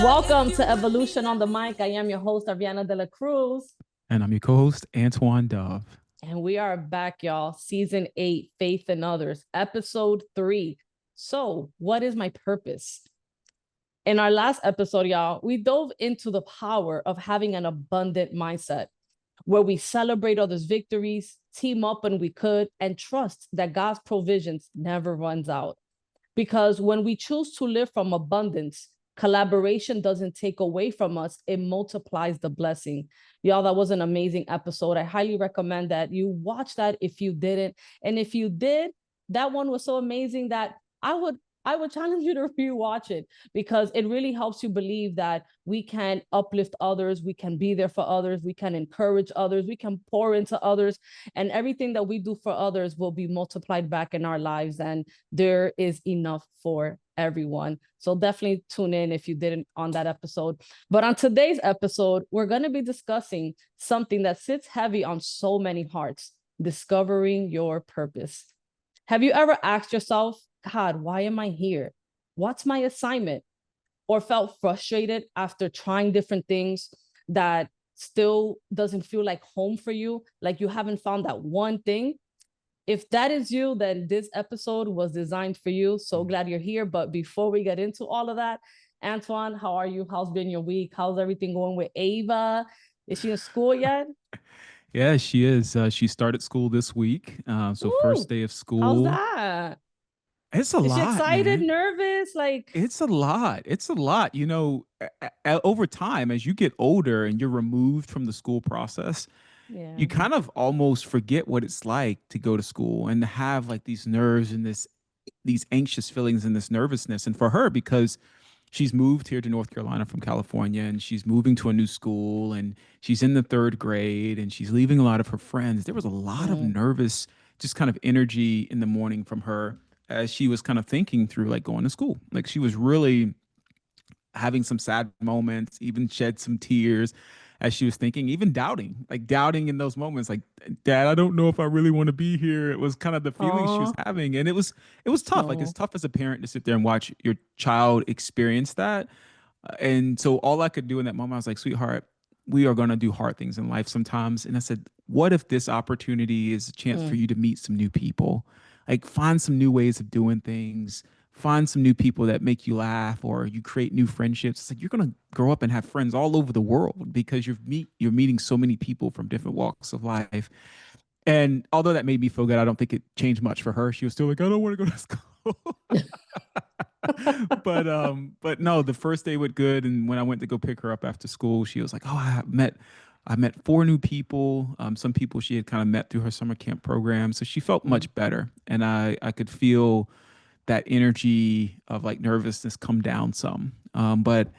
Welcome to Evolution on the Mic. I am your host, Ariana de la Cruz. And I'm your co-host, Antoine Dove. And we are back, y'all. Season 8, Faith in Others, episode 3. So, what is my purpose? In our last episode, y'all, we dove into the power of having an abundant mindset where we celebrate others' victories, team up when we could, and trust that God's provisions never runs out. Because when we choose to live from abundance, collaboration doesn't take away from us, it multiplies the blessing. Y'all, that was an amazing episode. I highly recommend that you watch that if you didn't. And if you did, that one was so amazing that I would challenge you to rewatch it, because it really helps you believe that we can uplift others, we can be there for others, we can encourage others, we can pour into others, and everything that we do for others will be multiplied back in our lives, and there is enough for everyone. So definitely tune in if you didn't on that episode. But on today's episode, we're going to be discussing something that sits heavy on so many hearts: discovering your purpose. Have you ever asked yourself, God, why am I here? What's my assignment? Or felt frustrated after trying different things that still doesn't feel like home for you, like you haven't found that one thing? If that is you, then this episode was designed for you. So glad you're here. But before we get into all of that, Antoine, how are you? How's been your week? How's everything going with Ava? Is she in school yet? Yeah, she is. She started school this week. So first Ooh, day of how's school. that? It's a Is she lot, excited, man. nervous? Like, It's a lot. It's a lot. Over time, as you get older and you're removed from the school process, yeah. you kind of almost forget what it's like to go to school and to have like these nerves and these anxious feelings and this nervousness. And for her, because she's moved here to North Carolina from California and she's moving to a new school and she's in the third grade and she's leaving a lot of her friends. There was a lot of Mm, nervous, just kind of energy in the morning from her as she was kind of thinking through like going to school. Like she was really having some sad moments, even shed some tears as she was thinking, even doubting, like doubting in those moments, like, Dad, I don't know if I really want to be here. It was kind of the feeling she was oh, having. And it was tough. Like it's no. tough as a parent to sit there and watch your child experience that. And so all I could do in that moment, I was like, sweetheart, we are going to do hard things in life sometimes. And I said, what if this opportunity is a chance for Mm, you to meet some new people? Like find some new ways of doing things, find some new people that make you laugh, or you create new friendships. It's like you're going to grow up and have friends all over the world because you're meeting so many people from different walks of life. And although that made me feel good, I don't think it changed much for her. She was still like, I don't want to go to school. But no, the first day went good, and when I went to go pick her up after school, she was like, "Oh, I met four new people. Some people she had kind of met through her summer camp program, so she felt mm, much better, and I could feel that energy of like nervousness come down some. But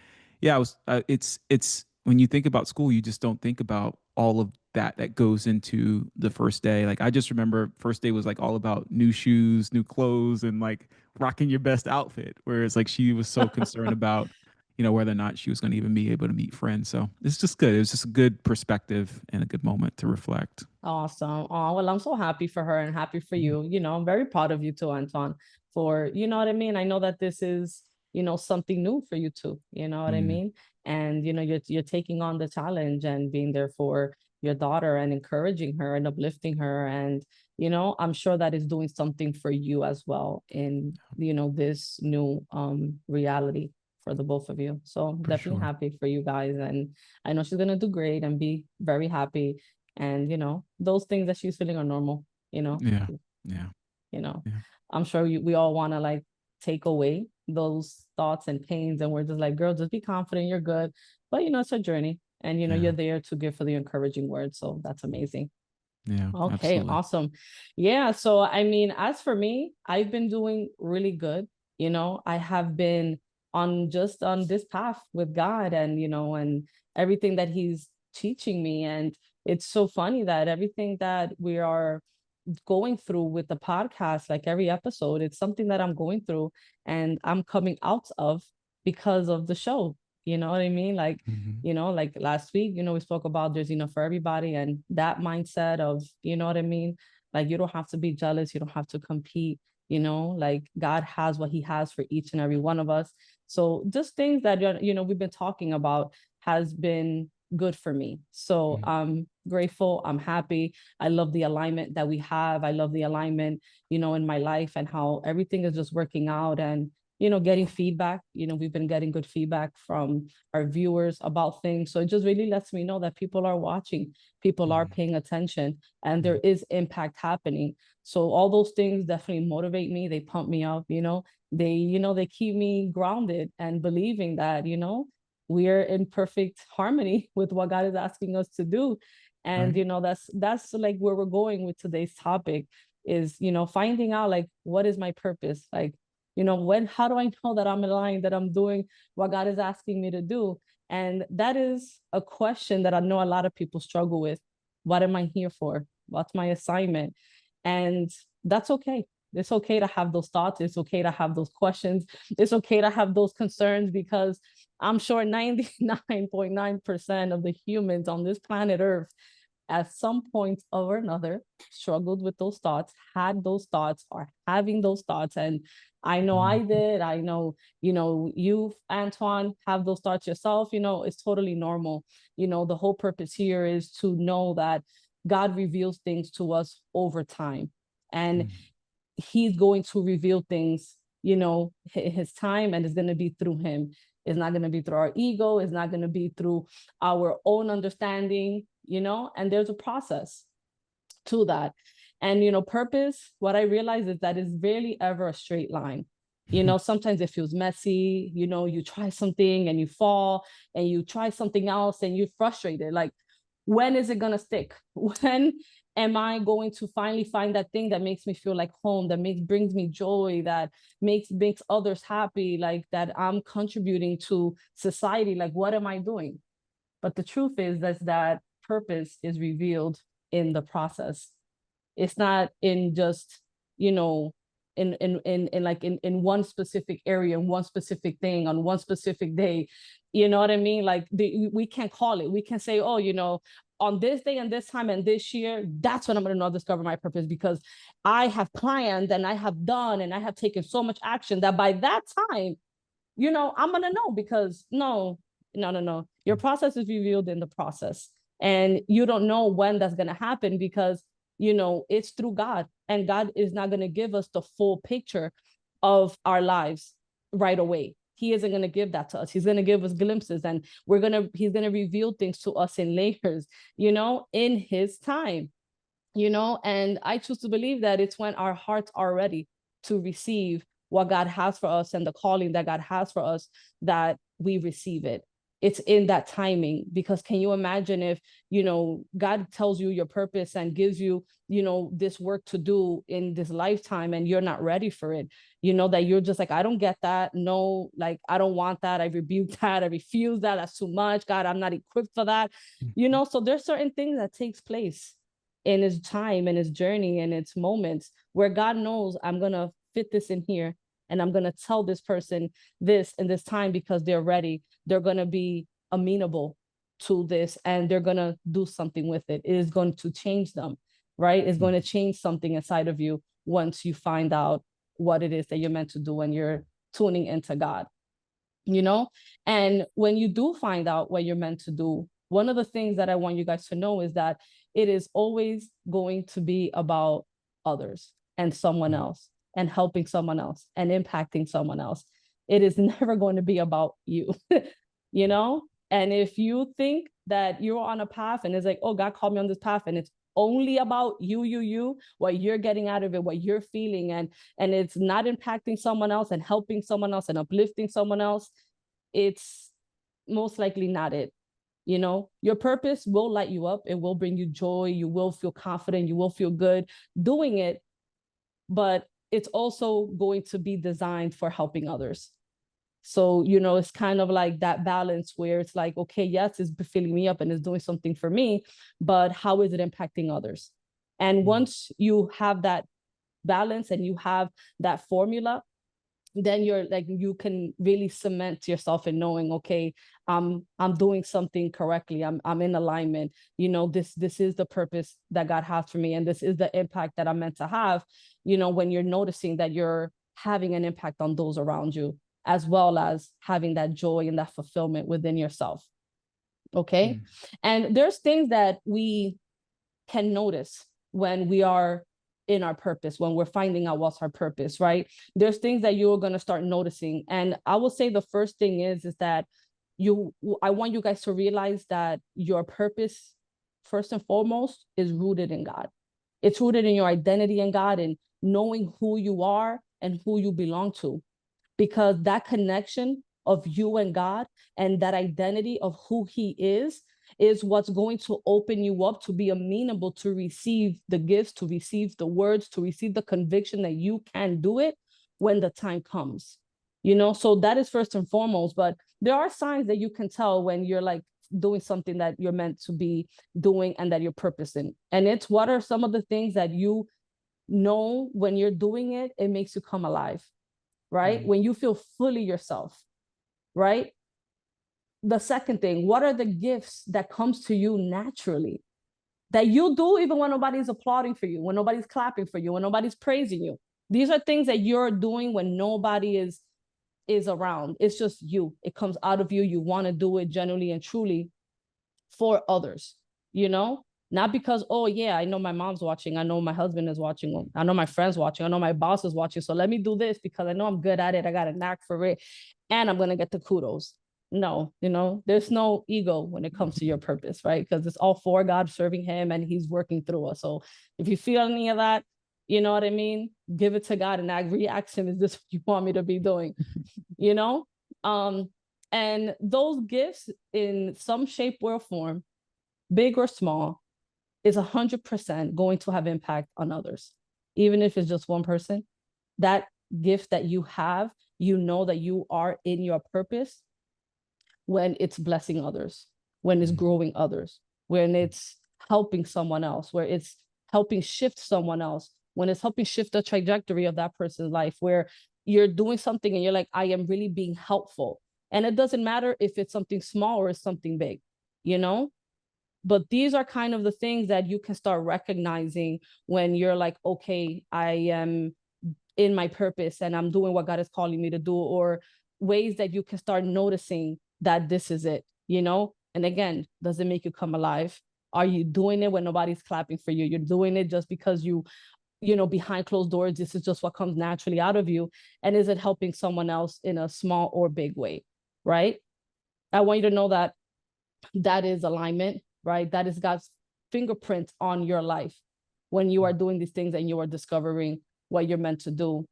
yeah, it's when you think about school, you just don't think about all of that goes into the first day. Like I just remember first day was like all about new shoes, new clothes, and like rocking your best outfit. Whereas like she was so concerned about, whether or not she was going to even be able to meet friends. So it's just good. It was just a good perspective and a good moment to reflect. awesome. Oh, well, I'm so happy for her and happy for Yeah. you. I'm very proud of you too, Anton, for, you know what I mean? I know that this is, something new for you too. You know what I Mm, mean? And, you're taking on the challenge and being there for your daughter and encouraging her and uplifting her. And, I'm sure that is doing something for you as well in, this new reality for the both of you. So I'm for definitely sure. happy for you guys. And I know she's gonna do great and be very happy, and those things that she's feeling are normal. you know Yeah. Yeah. you know Yeah. I'm sure we all want to like take away those thoughts and pains, and we're just like, girl, just be confident, you're good. But it's a journey, and you're Yeah. there to give for the encouraging words, so that's amazing. Yeah. Okay, Absolutely. awesome. Yeah, so I mean, as for me, I've been doing really good. I have been on this path with God, and and everything that he's teaching me. And it's so funny that everything that we are going through with the podcast, like every episode, it's something that I'm going through and I'm coming out of because of the show. You know what I mean? Like, Hmm. like last week, we spoke about there's enough for everybody, and that mindset of, you know what I mean? Like, you don't have to be jealous, you don't have to compete. like God has what he has for each and every one of us. So just things that, we've been talking about has been good for me. So I'm grateful. I'm happy. I love the alignment that we have. I love the alignment, in my life and how everything is just working out and, getting feedback. We've been getting good feedback from our viewers about things. So it just really lets me know that people are watching, people are paying attention, and there is impact happening. So all those things definitely motivate me. They pump me up, they keep me grounded and believing that, we're in perfect harmony with what God is asking us to do. And, Right. that's like where we're going with today's topic is, finding out like, what is my purpose? Like, how do I know that I'm aligned, that I'm doing what God is asking me to do? And that is a question that I know a lot of people struggle with. What am I here for? What's my assignment? And that's okay. It's okay to have those thoughts. It's okay to have those questions. It's okay to have those concerns, because I'm sure 99.9% of the humans on this planet Earth at some point or another struggled with those thoughts, had those thoughts, or having those thoughts. And I know I did. I know, you, Antoine, have those thoughts yourself. It's totally normal. The whole purpose here is to know that God reveals things to us over time. And he's going to reveal things, his time, and it's going to be through him. It's not going to be through our ego. It's not going to be through our own understanding, and there's a process to that. And, purpose, what I realize is that it's rarely ever a straight line. Sometimes it feels messy, you try something and you fall, and you try something else and you're frustrated. Like, when is it going to stick? When am I going to finally find that thing that makes me feel like home, that brings me joy, that makes others happy, like that I'm contributing to society? Like, what am I doing? But the truth is that purpose is revealed in the process. It's not in just, you know, in one specific area, in one specific thing, on one specific day. You know what I mean? Like, we can't call it. We can say, oh, on this day and this time and this year, that's when I'm going to discover my purpose, because I have planned and I have done and I have taken so much action that by that time, I'm going to know. Because no. Your process is revealed in the process. And you don't know when that's going to happen, because, it's through God. And God is not going to give us the full picture of our lives right away. He isn't going to give that to us. He's going to give us glimpses, and he's going to reveal things to us in layers, in his time, and I choose to believe that it's when our hearts are ready to receive what God has for us and the calling that God has for us, that we receive it. It's in that timing. Because can you imagine if, God tells you your purpose and gives you, this work to do in this lifetime, and you're not ready for it, that you're just like, I don't get that. No, like, I don't want that. I rebuke that. I refuse that. That's too much. God, I'm not equipped for that. So there's certain things that takes place in his time and his journey and its moments, where God knows, I'm going to fit this in here, and I'm going to tell this person this in this time, because they're ready. They're going to be amenable to this, and they're going to do something with it. It is going to change them, right? It's going to change something inside of you once you find out what it is that you're meant to do when you're tuning into God. And when you do find out what you're meant to do, one of the things that I want you guys to know is that it is always going to be about others and someone else, and helping someone else and impacting someone else. It is never going to be about you. And if you think that you're on a path and it's like, oh, God called me on this path, and it's only about you, what you're getting out of it, what you're feeling, and it's not impacting someone else and helping someone else and uplifting someone else, it's most likely not it. Your purpose will light you up. It will bring you joy. You will feel confident. You will feel good doing it. But it's also going to be designed for helping others. So, it's kind of like that balance where it's like, okay, yes, it's filling me up and it's doing something for me, but how is it impacting others? And once you have that balance and you have that formula, then you're like, you can really cement yourself in knowing, okay, I'm doing something correctly. I'm in alignment. This is the purpose that God has for me, and this is the impact that I'm meant to have. When you're noticing that you're having an impact on those around you, as well as having that joy and that fulfillment within yourself. Okay. Mm. And there's things that we can notice when we are in our purpose, when we're finding out what's our purpose, right? There's things that you're going to start noticing. And I will say the first thing is that I want you guys to realize that your purpose, first and foremost, is rooted in God. It's rooted in your identity in God and knowing who you are and who you belong to, because that connection of you and God and that identity of who He is what's going to open you up to be amenable to receive the gifts, to receive the words, to receive the conviction that you can do it when the time comes. So that is first and foremost. But there are signs that you can tell when you're like doing something that you're meant to be doing and that you're purposing. And it's, what are some of the things that you know when you're doing it, it makes you come alive, right? Mm. When you feel fully yourself, right? The second thing, what are the gifts that comes to you naturally that you do even when nobody's applauding for you, when nobody's clapping for you, when nobody's praising you? These are things that you're doing when nobody is around. It's just you. It comes out of you. You want to do it genuinely and truly for others, not because, oh yeah, I know my mom's watching, I know my husband is watching, I know my friends watching, I know my boss is watching, so let me do this because I know I'm good at it, I got a knack for it, and I'm going to get the kudos. No, there's no ego when it comes to your purpose, right? Because it's all for God, serving Him, and He's working through us. So if you feel any of that, you know what I mean, give it to God and ask Him, is this what you want me to be doing? um and those gifts, in some shape or form, big or small, is 100% going to have impact on others. Even if it's just one person, that gift that you have, that you are in your purpose when it's blessing others, when it's growing others, when it's helping someone else, where it's helping shift someone else, when it's helping shift the trajectory of that person's life, where you're doing something and you're like, I am really being helpful. And it doesn't matter if it's something small or it's something big, you know? But these are kind of the things that you can start recognizing when you're like, okay, I am in my purpose and I'm doing what God is calling me to do, or ways that you can start noticing that this is it, And again, does it make you come alive? Are you doing it when nobody's clapping for you? You're doing it just because behind closed doors, this is just what comes naturally out of you. And is it helping someone else in a small or big way, right? I want you to know that that is alignment, right? That is God's fingerprint on your life when you are doing these things and you are discovering what you're meant to do.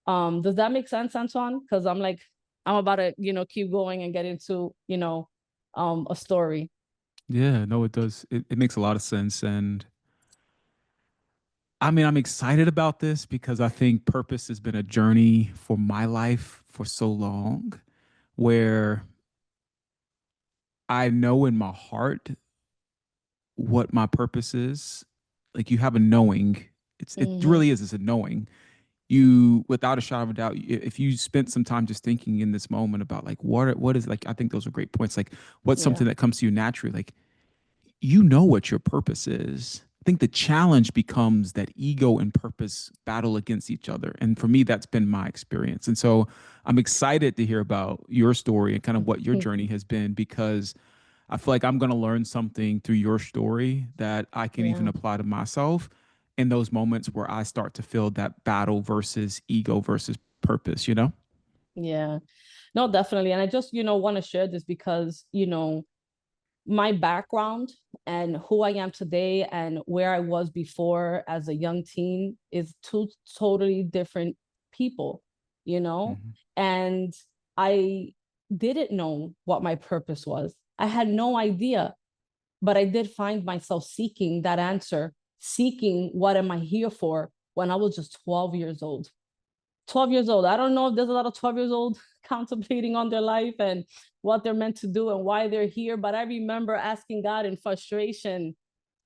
Does that make sense, Antoine? Because I'm about to, keep going and get into, a story. Yeah, no, it does. It makes a lot of sense. And I mean, I'm excited about this because I think purpose has been a journey for my life for so long, where I know in my heart what my purpose is. Like, you have a knowing. It Mm-hmm. really is. It's a knowing. You, without a shadow of a doubt, if you spent some time just thinking in this moment about like what is, like, I think those are great points. Like, what's Yeah. something that comes to you naturally? Like, what your purpose is. I think the challenge becomes that ego and purpose battle against each other. And for me, that's been my experience. And so I'm excited to hear about your story and kind of what your journey has been, because I feel like I'm going to learn something through your story that I can even Yeah. apply to myself in those moments where I start to feel that battle versus ego versus purpose, you know? Yeah. No, definitely. And I just, want to share this because, my background and who I am today and where I was before as a young teen is two totally different people, you know? Mm-hmm. And I didn't know what my purpose was. I had no idea, but I did find myself seeking that answer, seeking what am I here for when I was just 12 years old. 12 years old. I don't know if there's a lot of 12 years old contemplating on their life and what they're meant to do and why they're here. But I remember asking God in frustration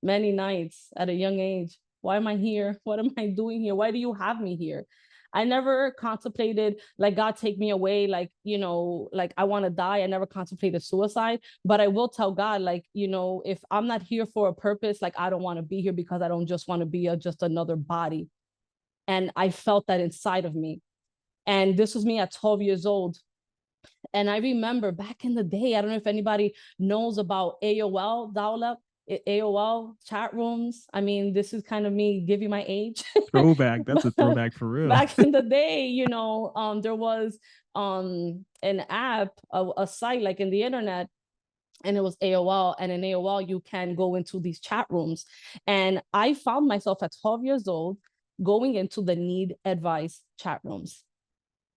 many nights at a young age, why am I here? What am I doing here? Why do you have me here? I never contemplated like God take me away, like, you know, like I want to die. I never contemplated suicide, but I will tell God, like, you know, if I'm not here for a purpose, like I don't want to be here because I don't just want to be just another body. And I felt that inside of me. And this was me at 12 years old. And I remember back in the day, I don't know if anybody knows about AOL dial-up, AOL chat rooms. I mean, this is kind of me giving my age. Throwback. That's a But throwback for real. back in the day, you know, there was an app, a site like in the internet, and it was AOL. And in AOL, you can go into these chat rooms. And I found myself at 12 years old going into the need advice chat rooms.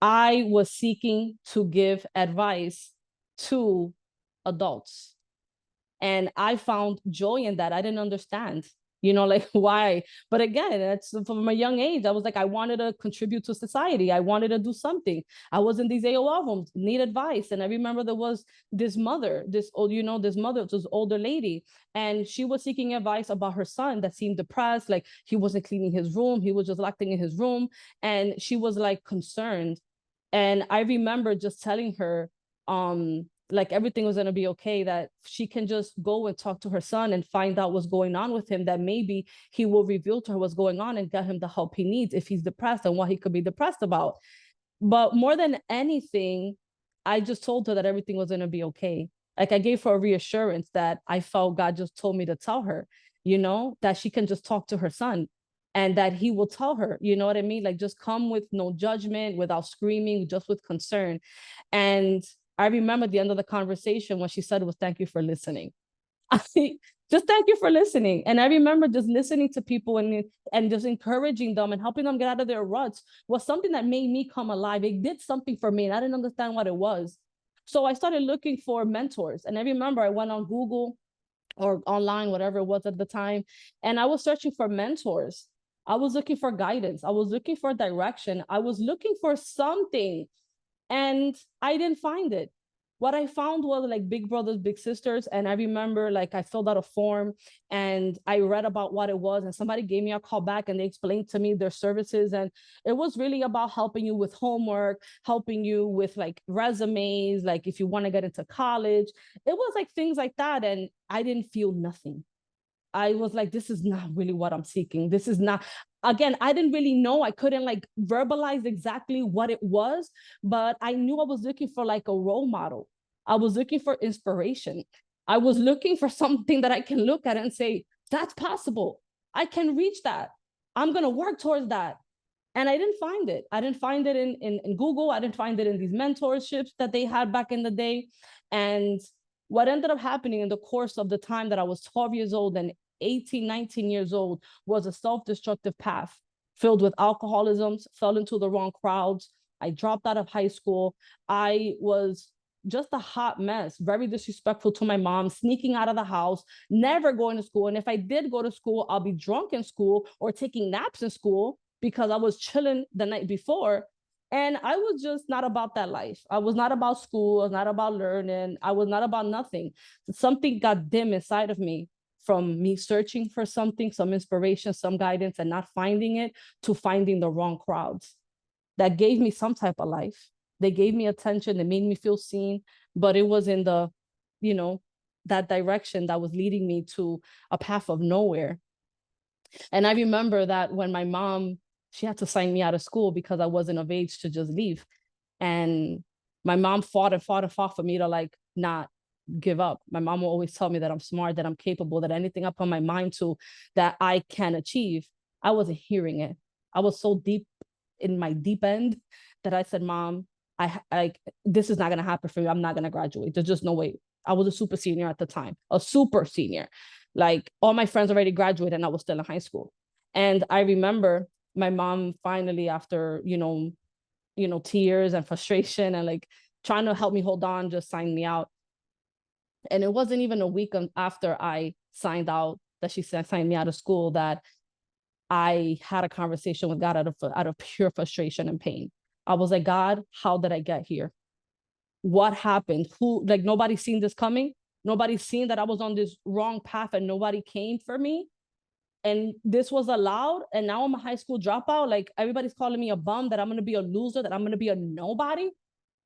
I was seeking to give advice to adults. And I found joy in that. I didn't understand, you know, like why. But again, that's from a young age. I was like, I wanted to contribute to society. I wanted to do something. I was in these AOL rooms, need advice. And I remember there was this mother, this old, you know, this mother, this older lady, and she was seeking advice about her son that seemed depressed. Like he wasn't cleaning his room. He was just locked in his room. And she was like concerned. And I remember just telling her, like everything was gonna be okay, that she can just go and talk to her son and find out what's going on with him, that maybe he will reveal to her what's going on and get him the help he needs if he's depressed and what he could be depressed about. But more than anything, I just told her that everything was gonna be okay. Like I gave her a reassurance that I felt God just told me to tell her, you know, that she can just talk to her son and that he will tell her, you know what I mean? Like just come with no judgment, without screaming, just with concern. And I remember the end of the conversation when she said was, thank you for listening. Just thank you for listening. And I remember just listening to people and just encouraging them and helping them get out of their ruts was something that made me come alive. It did something for me and I didn't understand what it was. So I started looking for mentors. And I remember I went on Google or online, whatever it was at the time, and I was searching for mentors. I was looking for guidance. I was looking for direction. I was looking for something, and I didn't find it. What I found was like big brothers, big sisters. And I remember like I filled out a form and I read about what it was, and somebody gave me a call back and they explained to me their services. And it was really about helping you with homework, helping you with like resumes, like if you want to get into college. It was like things like that. And I didn't feel nothing. I was like, this is not really what I'm seeking. This is not, again, I didn't really know. I couldn't like verbalize exactly what it was, but I knew I was looking for like a role model. I was looking for inspiration. I was looking for something that I can look at and say, that's possible. I can reach that. I'm going to work towards that. And I didn't find it. I didn't find it in Google. I didn't find it in these mentorships that they had back in the day. And what ended up happening in the course of the time that I was 12 years old and 18, 19 years old was a self-destructive path filled with alcoholism, fell into the wrong crowds. I dropped out of high school. I was just a hot mess, very disrespectful to my mom, sneaking out of the house, never going to school. And if I did go to school, I'll be drunk in school or taking naps in school because I was chilling the night before. And I was just not about that life. I was not about school. I was not about learning. I was not about nothing. Something got dim inside of me from me searching for something, some inspiration, some guidance, and not finding it, to finding the wrong crowds that gave me some type of life. They gave me attention. They made me feel seen, but it was in the, you know, that direction that was leading me to a path of nowhere. And I remember that when my mom, she had to sign me out of school because I wasn't of age to just leave. And my mom fought and fought and fought for me to like not give up. My mom will always tell me that I'm smart, that I'm capable, that anything I put my mind to, that I can achieve. I wasn't hearing it. I was so deep in my deep end that I said, Mom, this is not gonna happen for me. I'm not gonna graduate. There's just no way. I was a super senior at the time, a super senior. Like all my friends already graduated and I was still in high school. And I remember my mom finally, after, tears and frustration and like trying to help me hold on, just signed me out. And it wasn't even a week after I signed out that she signed me out of school that I had a conversation with God out of pure frustration and pain. I was like, God, how did I get here? What happened? Who, like, nobody's seen this coming? Nobody's seen that I was on this wrong path and nobody came for me? And this was allowed. And now I'm a high school dropout. Like everybody's calling me a bum, that I'm going to be a loser, that I'm going to be a nobody.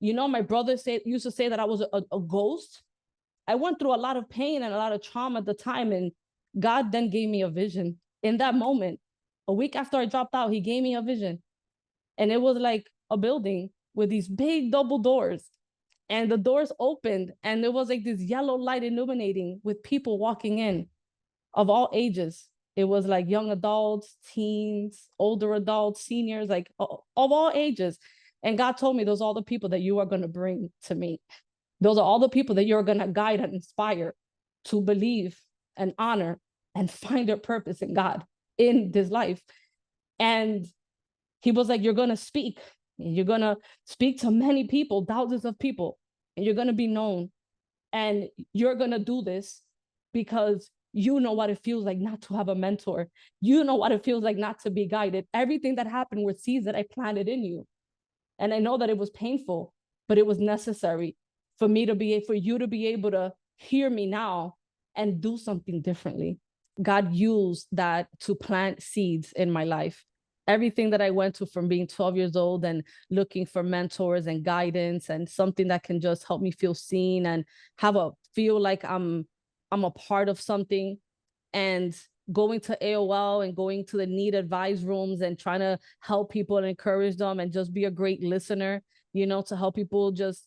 My brother used to say that I was a ghost. I went through a lot of pain and a lot of trauma at the time. And God then gave me a vision in that moment. A week after I dropped out, he gave me a vision. And it was like a building with these big double doors. And the doors opened and there was like this yellow light illuminating with people walking in of all ages. It was like young adults, teens, older adults, seniors, like of all ages. And God told me, those are all the people that you are going to bring to me. Those are all the people that you're going to guide and inspire to believe and honor and find their purpose in God in this life. And he was like, you're going to speak. And you're going to speak to many people, thousands of people, and you're going to be known. And you're going to do this because you know what it feels like not to have a mentor. You know what it feels like not to be guided. Everything that happened were seeds that I planted in you. And I know that it was painful, but it was necessary for you to be able to hear me now and do something differently. God used that to plant seeds in my life. Everything that I went to from being 12 years old and looking for mentors and guidance and something that can just help me feel seen and feel like I'm a part of something, and going to AOL and going to the need advice rooms and trying to help people and encourage them and just be a great listener, to help people just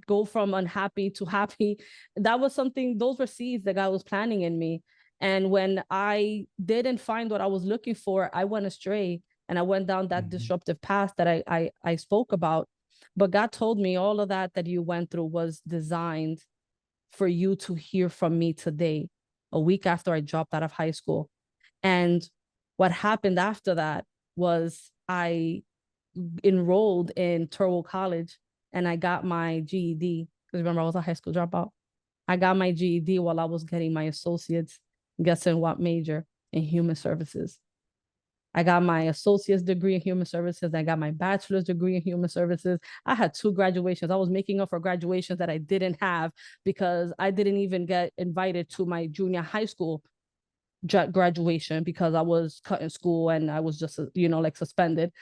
go from unhappy to happy. Those were seeds that God was planting in me. And when I didn't find what I was looking for, I went astray and I went down that disruptive path that I spoke about. But God told me all of that you went through was designed for you to hear from me today, a week after I dropped out of high school. And what happened after that was I enrolled in Turwell College and I got my GED. Because remember, I was a high school dropout. I got my GED while I was getting my associates. Guess in what major? In human services. I got my associate's degree in human services. I got my bachelor's degree in human services. I had 2 graduations. I was making up for graduations that I didn't have because I didn't even get invited to my junior high school graduation because I was cutting school and I was just, like suspended.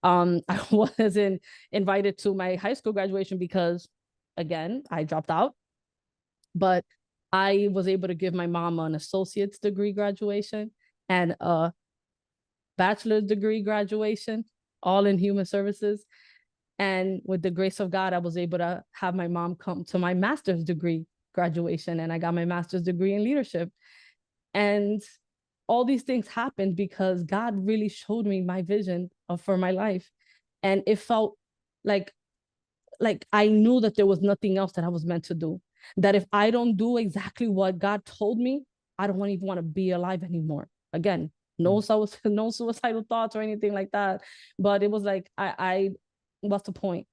I wasn't invited to my high school graduation because, again, I dropped out. But I was able to give my mom an associate's degree graduation and a bachelor's degree graduation, all in human services. And with the grace of God, I was able to have my mom come to my master's degree graduation, and I got my master's degree in leadership. And all these things happened because God really showed me my vision for my life. And it felt like I knew that there was nothing else that I was meant to do. That if I don't do exactly what God told me, I don't even want to be alive anymore. Again, no suicidal thoughts or anything like that. But it was like, what's the point?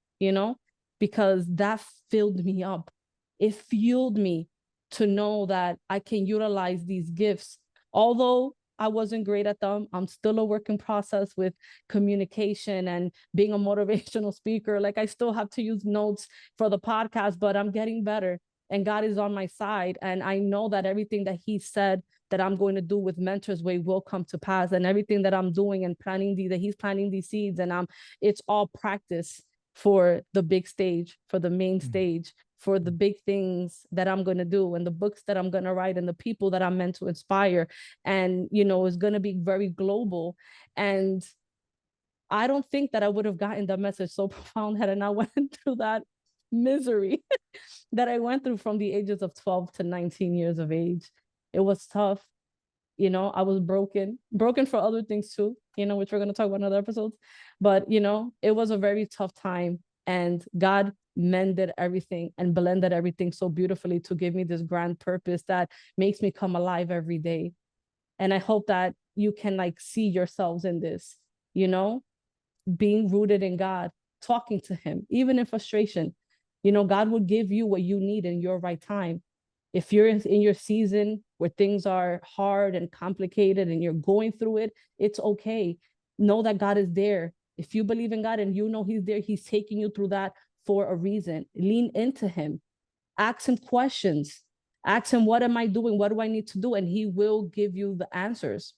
Because that filled me up. It fueled me to know that I can utilize these gifts. Although I wasn't great at them, I'm still a work in process with communication and being a motivational speaker. Like I still have to use notes for the podcast, but I'm getting better and God is on my side. And I know that everything that he said that I'm going to do with Mentors Way will come to pass, and everything that I'm doing and that he's planting these seeds, and it's all practice for the big stage, for the main stage, for the big things that I'm going to do and the books that I'm going to write and the people that I'm meant to inspire. And, it's going to be very global. And I don't think that I would have gotten that message so profound had I not went through that misery that I went through from the ages of 12 to 19 years of age. It was tough. I was broken for other things too, which we're going to talk about in other episodes. But, it was a very tough time, and God mended everything and blended everything so beautifully to give me this grand purpose that makes me come alive every day. And I hope that you can see yourselves in this, being rooted in God, talking to him, even in frustration. God will give you what you need in your right time. If you're in your season where things are hard and complicated and you're going through it, it's okay. Know that God is there. If you believe in God and he's there, he's taking you through that for a reason. Lean into him. Ask him questions. Ask him, what am I doing? What do I need to do? And he will give you the answers.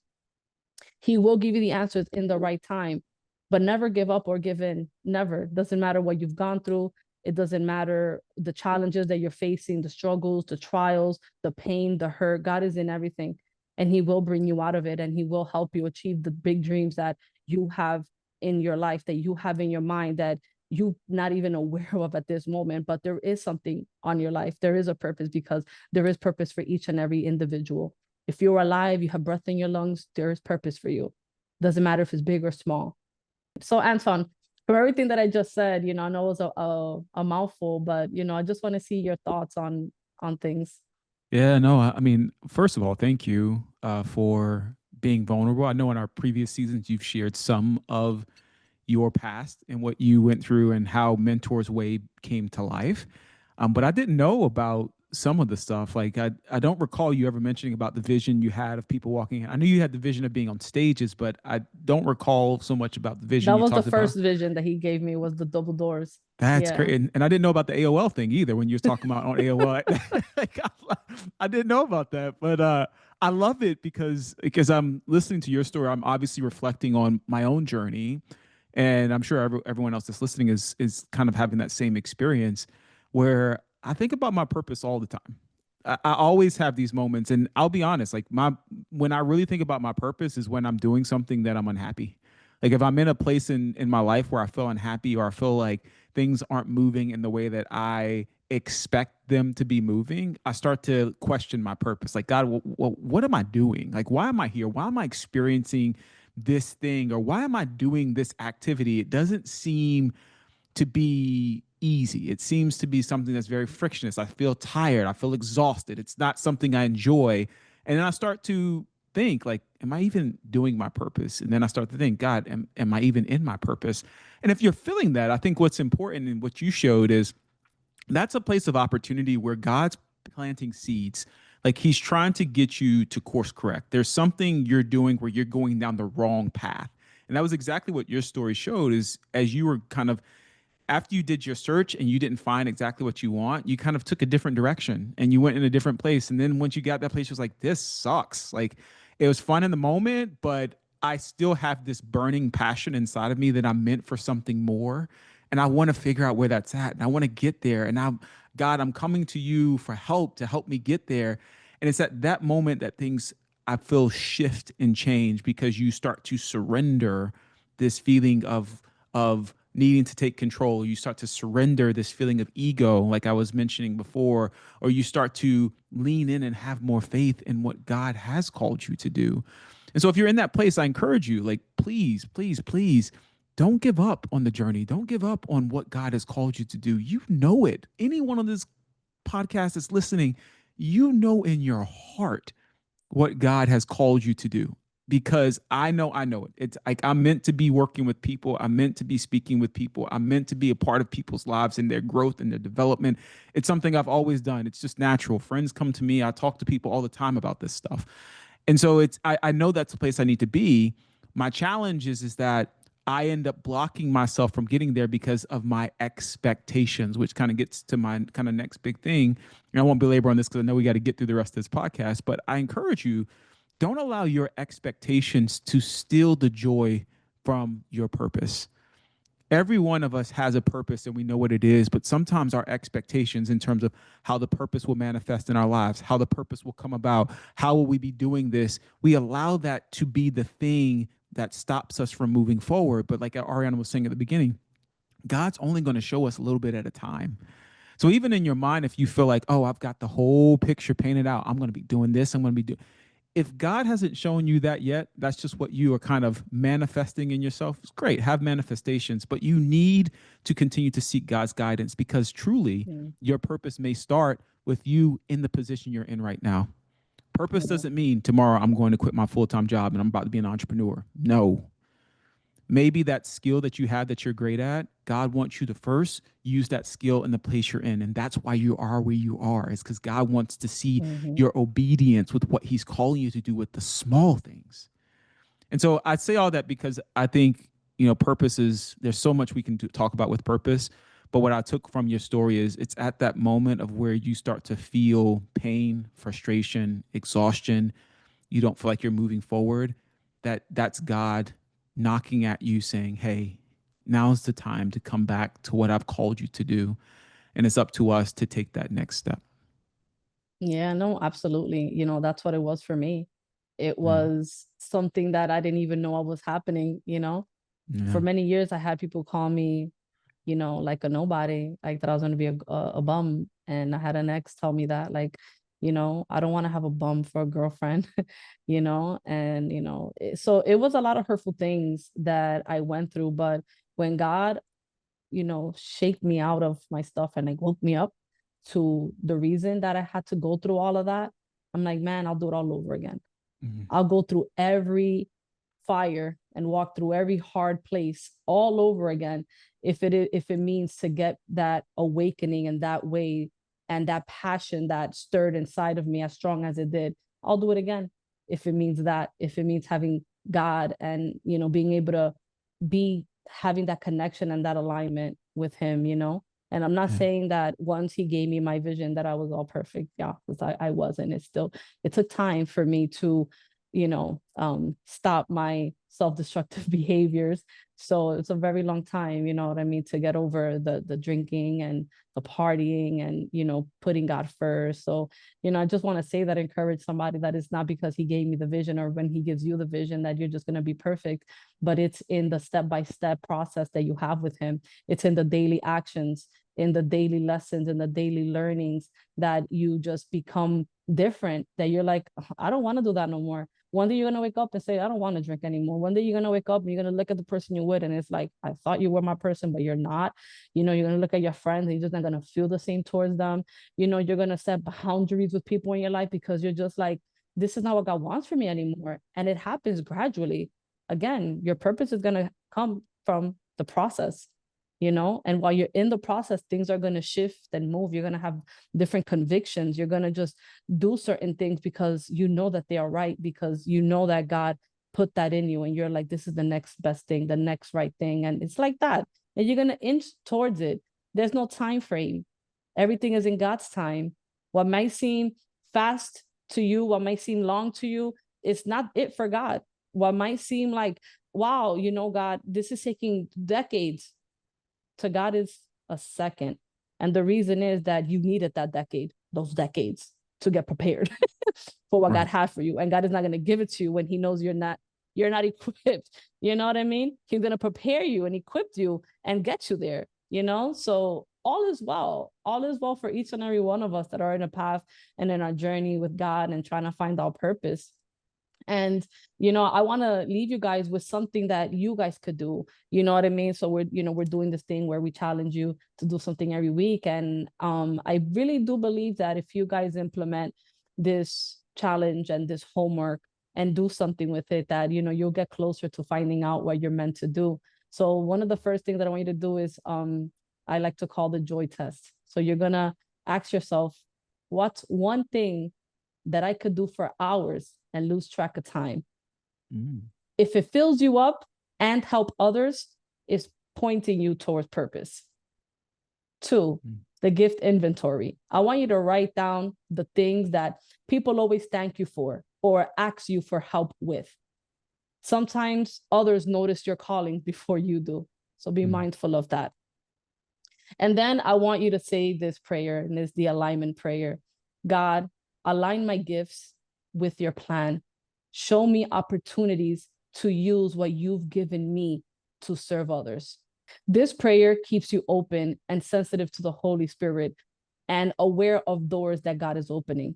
He will give you the answers in the right time, but never give up or give in. Never. Doesn't matter what you've gone through. It doesn't matter the challenges that you're facing, the struggles, the trials, the pain, the hurt. God is in everything, and He will bring you out of it, and He will help you achieve the big dreams that you have in your life, that you have in your mind, that you not even aware of at this moment. But there is something on your life. There is a purpose, because there is purpose for each and every individual. If you're alive, you have breath in your lungs, there is purpose for you. Doesn't matter if it's big or small. So, Anton, for everything that I just said, I know it was a mouthful, but I just want to see your thoughts on things. Yeah, no, I mean, first of all, thank you for being vulnerable. I know in our previous seasons you've shared some of your past and what you went through and how Mentor's Way came to life. But I didn't know about some of the stuff. Like I don't recall you ever mentioning about the vision you had of people walking. I knew you had the vision of being on stages, but I don't recall so much about the vision That you was the talked about. first vision that he gave me, was the double doors. That's Yeah. great. And I didn't know about the AOL thing either when you was talking about on AOL. Like, I didn't know about that. But I love it because I'm listening to your story. I'm obviously reflecting on my own journey. And I'm sure everyone else that's listening is kind of having that same experience where I think about my purpose all the time. I always have these moments, and I'll be honest, like my when I really think about my purpose is when I'm doing something that I'm unhappy. Like if I'm in a place in my life where I feel unhappy or I feel like things aren't moving in the way that I expect them to be moving, I start to question my purpose. Like, God, what am I doing? Like, why am I here? Why am I experiencing this thing? Or why am I doing this activity? It doesn't seem to be easy. It seems to be something that's very frictionless. I feel tired. I feel exhausted. It's not something I enjoy. And then I start to think like, am I even doing my purpose? And then I start to think, God, am I even in my purpose? And if you're feeling that, I think what's important and what you showed is that's a place of opportunity where God's planting seeds. Like he's trying to get you to course correct. There's something you're doing where you're going down the wrong path. And that was exactly what your story showed is as you were kind of after you did your search and you didn't find exactly what you want, you kind of took a different direction and you went in a different place. And then once you got that place, you was like, this sucks. Like it was fun in the moment, but I still have this burning passion inside of me that I'm meant for something more. And I want to figure out where that's at. And I want to get there. And God, I'm coming to you for help to help me get there. And it's at that moment that things I feel shift and change because you start to surrender this feeling of needing to take control. You start to surrender this feeling of ego, like I was mentioning before, or you start to lean in and have more faith in what God has called you to do. And so if you're in that place, I encourage you, like, please, please, please don't give up on the journey. Don't give up on what God has called you to do. You know it. Anyone on this podcast that's listening, you know in your heart what God has called you to do because I know it. It's like I'm meant to be working with people. I'm meant to be speaking with people. I'm meant to be a part of people's lives and their growth and their development. It's something I've always done. It's just natural. Friends come to me. I talk to people all the time about this stuff. And so I know that's the place I need to be. My challenge is that I end up blocking myself from getting there because of my expectations, which kind of gets to my kind of next big thing. And I won't belabor on this because I know we got to get through the rest of this podcast, but I encourage you, don't allow your expectations to steal the joy from your purpose. Every one of us has a purpose and we know what it is, but sometimes our expectations in terms of how the purpose will manifest in our lives, how the purpose will come about, how will we be doing this, we allow that to be the thing that stops us from moving forward. But like Ariana was saying at the beginning, God's only going to show us a little bit at a time. So even in your mind, if you feel like, oh, I've got the whole picture painted out, I'm going to be doing this, I'm going to be doing, if God hasn't shown you that yet, that's just what you are kind of manifesting in yourself. It's great, have manifestations, but you need to continue to seek God's guidance because truly Mm, your purpose may start with you in the position you're in right now. Purpose yeah. doesn't mean tomorrow I'm going to quit my full time job and I'm about to be an entrepreneur. No, maybe that skill that you have that you're great at, God wants you to first use that skill in the place you're in. And that's why you are where you are, is because God wants to see Hmm. your obedience with what he's calling you to do with the small things. And so I say all that because I think, purpose is, there's so much we can talk about with purpose. But what I took from your story is it's at that moment of where you start to feel pain, frustration, exhaustion. You don't feel like you're moving forward. that's God knocking at you saying, hey, now's the time to come back to what I've called you to do. And it's up to us to take that next step. Yeah, no, absolutely. That's what it was for me. It Yeah. was something that I didn't even know what was happening. For Yeah. many years, I had people call me, like a nobody, like that I was going to be a bum. And I had an ex tell me that, like, I don't want to have a bum for a girlfriend, and, so it was a lot of hurtful things that I went through. But when God, shake me out of my stuff and like woke me up to the reason that I had to go through all of that, I'm like, man, I'll do it all over again. Mm-hmm. I'll go through every fire and walk through every hard place all over again if it means to get that awakening in that way, and that passion that stirred inside of me as strong as it did. I'll do it again if it means that, if it means having God and being able to be having that connection and that alignment with him. And I'm not Yeah. saying that once he gave me my vision that I was all perfect. Yeah, because I wasn't. It took time for me to stop my self-destructive behaviors. So it's a very long time, you know what I mean, to get over the drinking and the partying and putting God first. So I just want to say that, encourage somebody, that it's not because he gave me the vision or when he gives you the vision that you're just going to be perfect, but it's in the step-by-step process that you have with him. It's in the daily actions, in the daily lessons, in the daily learnings, that you just become different, that you're like, I don't want to do that no more. One day you're gonna wake up and say, I don't want to drink anymore. One day you're gonna wake up and you're gonna look at the person you're with, and it's like, I thought you were my person, but you're not. You're gonna look at your friends and you're just not gonna feel the same towards them. You're gonna set boundaries with people in your life because you're just like, this is not what God wants for me anymore. And it happens gradually. Again, your purpose is gonna come from the process. And while you're in the process, things are going to shift and move. You're going to have different convictions. You're going to just do certain things because you know that they are right, because you know that God put that in you, and you're like, this is the next best thing, the next right thing. And it's like that. And you're going to inch towards it. There's no time frame. Everything is in God's time. What might seem fast to you, what might seem long to you, it's not it for God. What might seem like, wow, God, this is taking decades, to God is a second. And the reason is that you needed those decades to get prepared for what God Right. had for you. And God is not going to give it to you when he knows you're not equipped. You know what I mean? He's going to prepare you and equip you and get you there. So all is well. All is well for each and every one of us that are in a path and in our journey with God and trying to find our purpose. And I want to leave you guys with something that you guys could do. You know what I mean? So we're doing this thing where we challenge you to do something every week. And I really do believe that if you guys implement this challenge and this homework and do something with it, that you'll get closer to finding out what you're meant to do. So one of the first things that I want you to do is I like to call the joy test. So you're gonna ask yourself, what's one thing that I could do for hours and lose track of time? Mm. If it fills you up and help others, it's pointing you towards purpose. 2, Mm. the gift inventory. I want you to write down the things that people always thank you for or ask you for help with. Sometimes others notice your calling before you do. So be Mm. mindful of that. And then I want you to say this prayer, and it's the alignment prayer. God, align my gifts with your plan. Show me opportunities to use what you've given me to serve others. This prayer keeps you open and sensitive to the Holy Spirit and aware of doors that God is opening.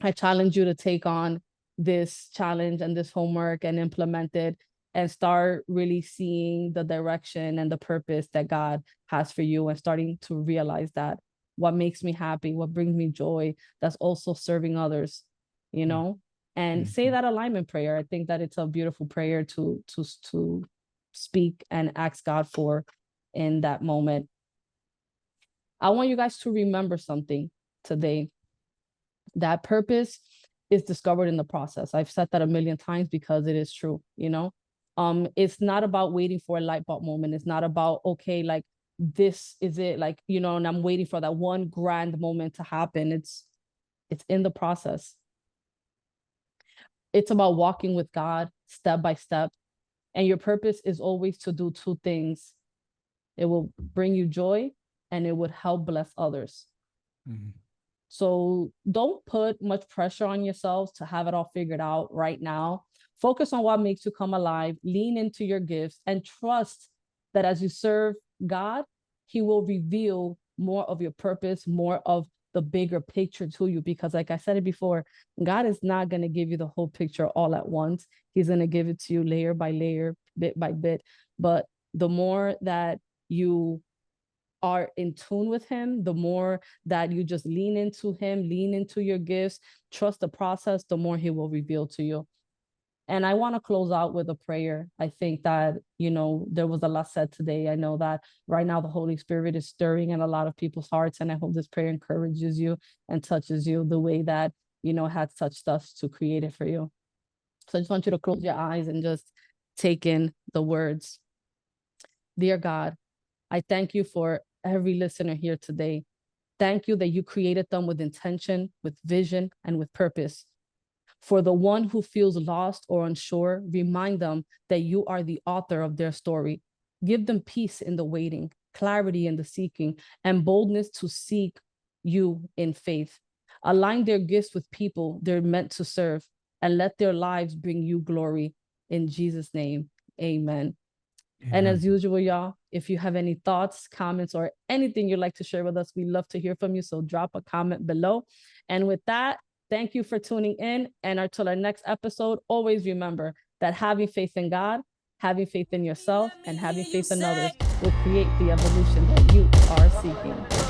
I challenge you to take on this challenge and this homework and implement it and start really seeing the direction and the purpose that God has for you, and starting to realize that what makes me happy, what brings me joy, that's also serving others, you Mm. know? And say Mhm. that alignment prayer. I think that it's a beautiful prayer to speak and ask God for in that moment. I want you guys to remember something today, that purpose is discovered in the process. I've said that a million times because it is true. It's not about waiting for a light bulb moment. It's not about, okay, like this is it, like, and I'm waiting for that one grand moment to happen. It's in the process. It's about walking with God step by step. And your purpose is always to do two things. It will bring you joy and it would help bless others. Mhm. So don't put much pressure on yourselves to have it all figured out right now. Focus on what makes you come alive, lean into your gifts, and trust that as you serve God, He will reveal more of your purpose, more of the bigger picture to you. Because, like I said it before, God is not going to give you the whole picture all at once. He's going to give it to you layer by layer, bit by bit. But the more that you are in tune with him, the more that you just lean into him, lean into your gifts, trust the process, the more he will reveal to you. And I want to close out with a prayer. I think that, there was a lot said today. I know that right now the Holy Spirit is stirring in a lot of people's hearts. And I hope this prayer encourages you and touches you the way that, had touched us to create it for you. So I just want you to close your eyes and just take in the words. Dear God, I thank you for every listener here today. Thank you that you created them with intention, with vision, and with purpose. For the one who feels lost or unsure, remind them that you are the author of their story. Give them peace in the waiting, clarity in the seeking, and boldness to seek you in faith. Align their gifts with people they're meant to serve, and let their lives bring you glory. In Jesus' name, amen. And as Amen. usual, y'all, if you have any thoughts, comments, or anything you'd like to share with us, we love to hear from you. So drop a comment below. And with that, thank you for tuning in. And until our next episode, always remember that having faith in God, having faith in yourself, and having faith in others will create the evolution that you are seeking.